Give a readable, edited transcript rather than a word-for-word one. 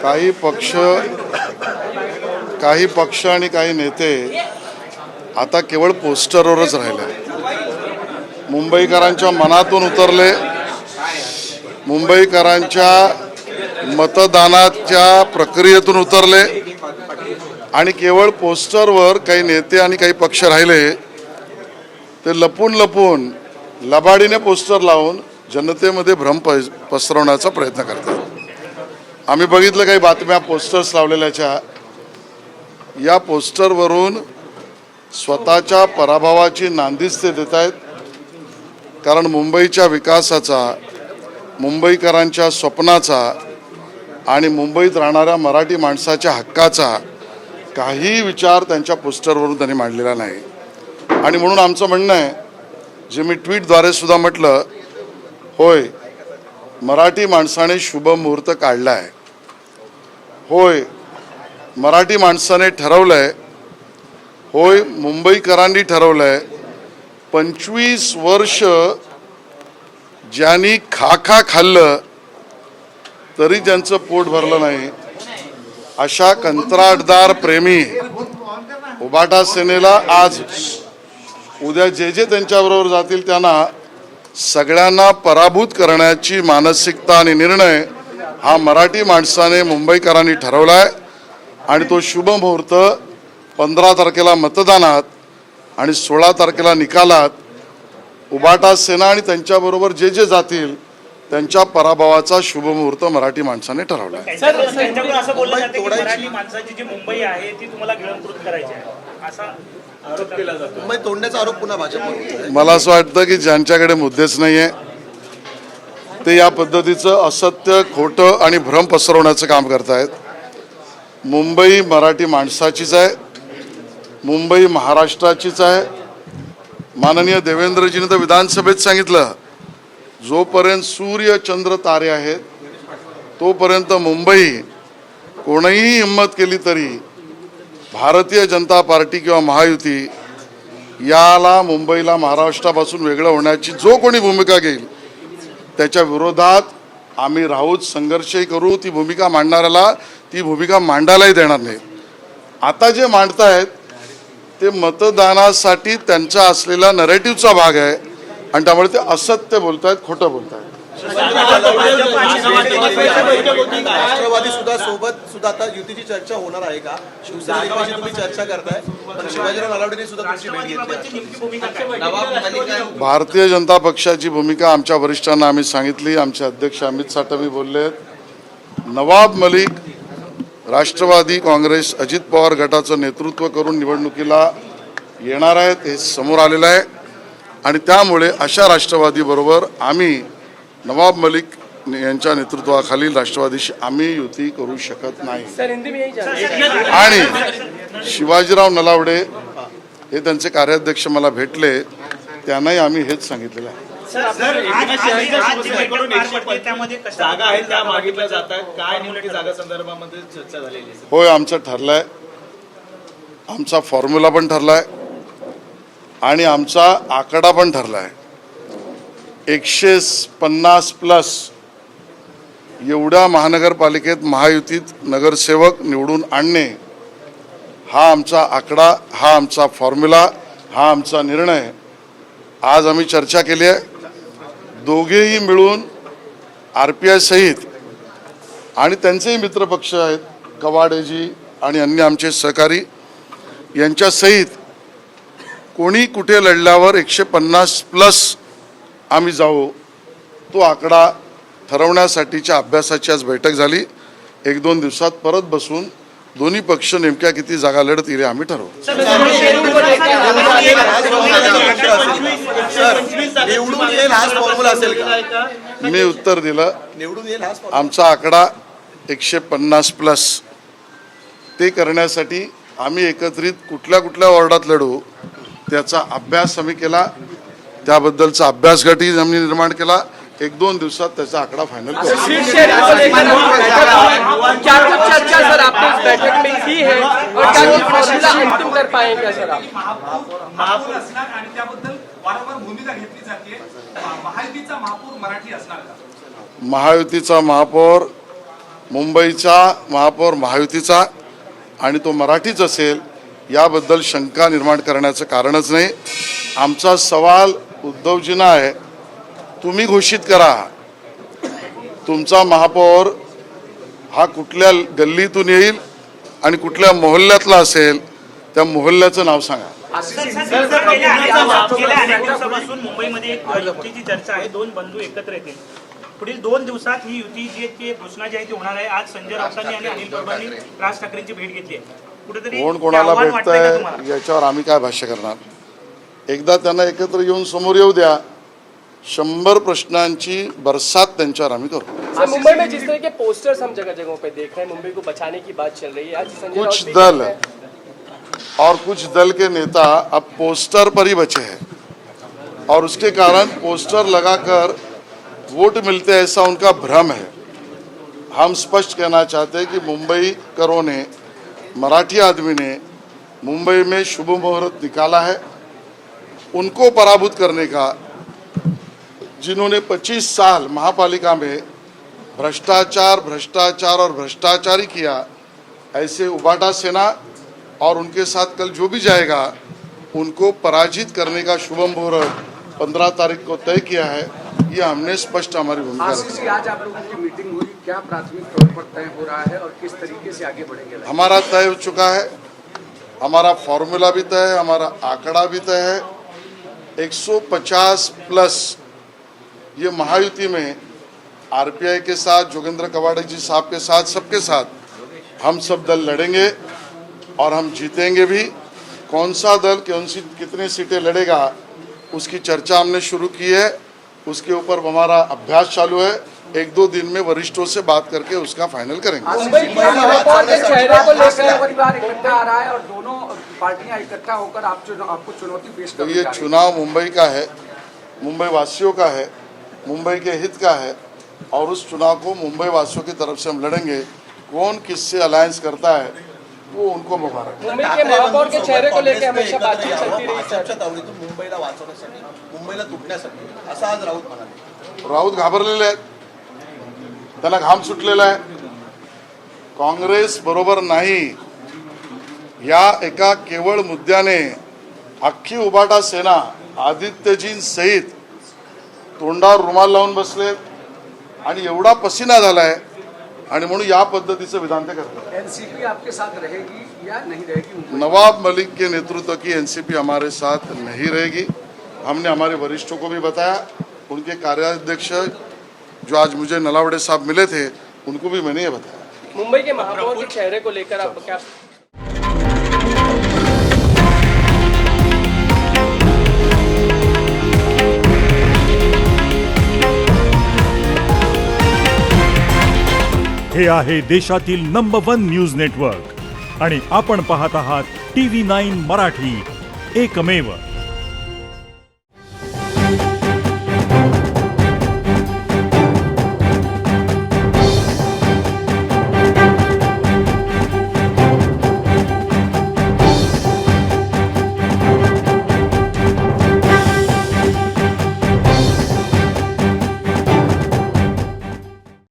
काही पक्ष आणि काही नेते आता केवळ पोस्टरवरच राहिले. मुंबईकरांच्या मनातून उतरले. मुंबईकरांच्या मतदानाच्या प्रक्रियेतून उतरले आणि केवळ पोस्टरवर काही नेते आणि काही पक्ष राहिले. ते लपून लपून लबाडीने पोस्टर लावून जनतेमध्ये भ्रम पसरवण्याचा प्रयत्न करतात. आम्ही बघितलं काही बातम्या पोस्टर्स लावलेल्याच्या. या पोस्टरवरून स्वतःच्या पराभवाची नांदीच ते देत आहेत. कारण मुंबईच्या विकासाचा, मुंबईकरांच्या स्वप्नाचा आणि मुंबईत राहणाऱ्या मराठी माणसाच्या हक्काचा काही विचार त्यांच्या पोस्टरवरून त्यांनी मांडलेला नाही. आणि म्हणून आमचं म्हणणं आहे, जे मी ट्विटद्वारे सुद्धा म्हटलं, होय मराठी माणसाने शुभ मुहूर्त काढला आहे. होय मराठी माणसाने ठरवलंय. होय मुंबईकरांनी ठरवलंय. 25 वर्ष ज्यांनी खा खाल्लं तरी ज्यांचं पोट भरलं नाही, अशा कंत्राटदार प्रेमी उबाटा सेनेला आज उद्या जे त्यांच्याबरोबर जातील त्यांना सगळ्यांना पराभूत करण्याची मानसिकता आणि निर्णय हा मराठी माणसाने, मुंबईकरांनी ठरवला आहे. आणि तो शुभ मुहूर्त 15 तारखेला मतदानात आणि 16 तारखेला निकालात उबाटा सेना आणि त्यांच्याबरोबर जे जातील त्यांच्या पराभवाचा शुभ मुहूर्त मराठी माणसाने ठरवला आहे. असं बोललं जातं की मराठी माणसाची जी मुंबई आहे ती तुम्हाला गिळंकृत करायची आहे, असा आरोप केला जातो. मुंबई तोडण्याचा आरोप पुन्हा भाजपवर. मला असं वाटतं की ज्यांच्याकडे मुद्देच नाही आहे ते या पद्धतीचं असत्य, खोटं आणि भ्रम पसरवण्याचं काम करतायत. मुंबई मराठी माणसाचीच आहे. मुंबई महाराष्ट्राचीच आहे. माननीय देवेंद्रजीने तर विधानसभेत सांगितलं, जोपर्यंत सूर्य चंद्र तारे आहेत तोपर्यंत मुंबई कोणीही हिंमत केली तरी भारतीय जनता पार्टी किंवा महायुती याला, मुंबईला महाराष्ट्रापासून वेगळं होण्याची जो कोणी भूमिका घेईल त्याच्या विरोधात आम्ही राहूच, संघर्षही करू. ती भूमिका मांडणाऱ्याला ती भूमिका मांडायलाही देणार नाही. आता जे मांडतायत ते मतदानासाठी त्यांचा असलेला नरेटिव्हचा भाग आहे आणि त्यामुळे ते असत्य बोलतायत, खोटं बोलतायत. राष्ट्रवादी सुद्धा आता युतीची चर्चा होणार आहे का? शिवसेनेची तुम्ही चर्चा करताय, पण शिवाजीराव नलावडेंनी सुद्धा तुमची भेट घेतली. भारतीय जनता पक्षाची भूमिका आमच्या वरिष्ठांना आम्ही सांगितली. आमचे अध्यक्ष अमित साटवी बोललेत. नवाब मलिक राष्ट्रवादी काँग्रेस अजित पवार गटाचं नेतृत्व करून निवडणुकीला येणार आहेत हे समोर आलेलं आहे. आणि त्यामुळे अशा राष्ट्रवादीबरोबर आम्ही, नवाब मलिक यांच्या नेतृत्वाखालील राष्ट्रवादीशी आम्ही युती करू शकत नाही. आणि शिवाजीराव नलावडे हे त्यांचे कार्याध्यक्ष मला भेटले, त्यांनाही आम्ही हेच सांगितलेलं आहे. होय आमचं ठरलंय. आमचा फॉर्म्युला पण ठरलाय आणि आमचा आकडा पण ठरलाय. 150+ एवढ्या महानगरपालिकेत महायुतीत नगरसेवक निवडून आणणे हा आमचा आकडा, हा आमचा फॉर्म्युला, हा आमचा निर्णय. आज आम्ही चर्चा केली आहे. दोघेही मिळून RPI सहित आणि त्यांचेही मित्रपक्ष आहेत, कवाडेजी आणि अन्य आमचे सहकारी, यांच्या सहित कोणी कुठे लढल्यावर 150+ आम्ही जाऊ. तो आकडा ठरवण्यासाठीच्या अभ्यासाची आज बैठक झाली. 1-2 दिवसात परत बसून दोन्ही पक्ष नेमक्या किती जागा लढतील आम्ही ठरवू. मी उत्तर दिलं. आमचा आकडा 150+. ते करण्यासाठी आम्ही एकत्रित कुठल्या कुठल्या वॉर्डात लढू त्याचा अभ्यास आम्ही केला. त्याबद्दलचा अभ्यास गटही आम्ही निर्माण केला. 1-2 दिवसात त्याचा आकडा फायनल करू. महायुतीचा महापौर मुंबईचा महापौर महायुतीचा आणि तो मराठीच असेल याबद्दल शंका निर्माण करण्याचं कारणच नाही. आमचा सवाल उद्धवजींना आहे, तुम्ही घोषित करा तुमचा महापौर हा कुठल्या गल्लीतून येईल आणि कुठल्या मोहल्ल्यातला असेल, त्या मोहल्ल्याचं नाव सांगा. गेल्या अनेक दिवसापासून मुंबईमध्ये एक युतीची चर्चा आहे, दोन बंधू एकत्र येतील. पुढील 2 दिवसात ही युती जी घोषणा जी आहे ती होणार आहे. आज संजय राऊतांनी आणि अनिल परबांनी राज ठाकरेंची भेट घेतली आहे. कुठेतरी कोण कोणाला भेटतंय याच्यावर आम्ही काय भाष्य करणार. एकदा त्यांना एकत्र येऊन समोर येऊ द्या, 100 प्रश्नांची बरसात त्यांच्यावर आम्ही करू. सर, मुंबई में जिस तरह के पोस्टर्स हम जगह जगहों पे देख रहे हैं, मुंबई को बचाने की बात चल रही है, आज संजय कुछ राउत भी दल कह रहे हैं- और कुछ दल के नेता अब पोस्टर पर ही बचे हैं और उसके कारण पोस्टर लगाकर वोट मिलते हैं ऐसा उनका भ्रम है. हम स्पष्ट कहना चाहते हैं कि मुंबई करों ने, मराठी आदमी ने मुंबई में शुभ मुहूर्त निकाला है. उनको पराभूत करने का, जिन्होंने 25 साल महापालिका में भ्रष्टाचार भ्रष्टाचार और भ्रष्टाचार ही किया, ऐसे उबाटा सेना और उनके साथ कल जो भी जाएगा उनको पराजित करने का शुभ मुहूर्त 15 तारीख को तय किया है. ये हमने स्पष्ट हमारी भूमिका आशीष जी, आज आप लोगों की मीटिंग हुई, क्या प्राथमिक तौर पर तय हो रहा है और किस तरीके से आगे बढ़ेंगे? हमारा तय हो चुका है, हमारा फॉर्मूला भी तय है, हमारा आंकड़ा भी तय है. 150 प्लस ये महायुति में आरपीआई के साथ, जोगेंद्र कवाड़े जी साहब के साथ, सबके साथ हम सब दल लड़ेंगे और हम जीतेंगे भी. कौन सा दल कितनी सीटें लड़ेगा उसकी चर्चा हमने शुरू की है. उसके ऊपर हमारा अभ्यास चालू है. 1-2 दिन में वरिष्ठों से बात करके उसका फाइनल करेंगे. मुंबई के महापौर के चेहरे को लेकर परिवार इकट्ठा आ रहा है और दोनों पार्टियां इकट्ठा होकर आपको चुनौती पेश तो कर ये चुनाव मुंबई का है, मुंबई वासियों का है, मुंबई के हित का है और उस चुनाव को मुंबई वासियों की तरफ से हम लड़ेंगे. कौन किससे अलायन्स करता है वो उनको मुबारक. मुंबई के महापौर के चेहरे को लेकर हमेशा बातचीत चलती रही सर. भाजपच्या तावडीतून मुंबईला वाचवण्यासाठी, मुंबईला तुटण्यासाठी असं आज राऊत म्हणाले. राऊत घाबरलेले आहेत, त्यांना घाम सुटलेला आहे. काँग्रेस बरोबर नाही या एका केवळ मुद्द्याने अख्खी उबाटा सेना आदित्यजींसहित तोंडावर रुमाल लावून बसले आणि एवढा पसीना झालाय आणि म्हणून या पद्धतीचं विधान ते करतात. एनसीपी आपके साथ रहेगी या नहीं रहेगी? नवाब मलिक के नेतृत्व की एनसीपी हमारे साथ नहीं रहेगी. हमने हमारे वरिष्ठों को भी बताया. उनके कार्याध्यक्ष जो आज मुझे नलावड़े साहब मिले थे उनको भी मैंने ये बताया. मुंबई के महापौर के चेहरे को लेकर आप क्या हे आहे देशातील नंबर 1 न्यूज नेटवर्क आणि आपण पाहत आहात TV9 मराठी, एकमेव.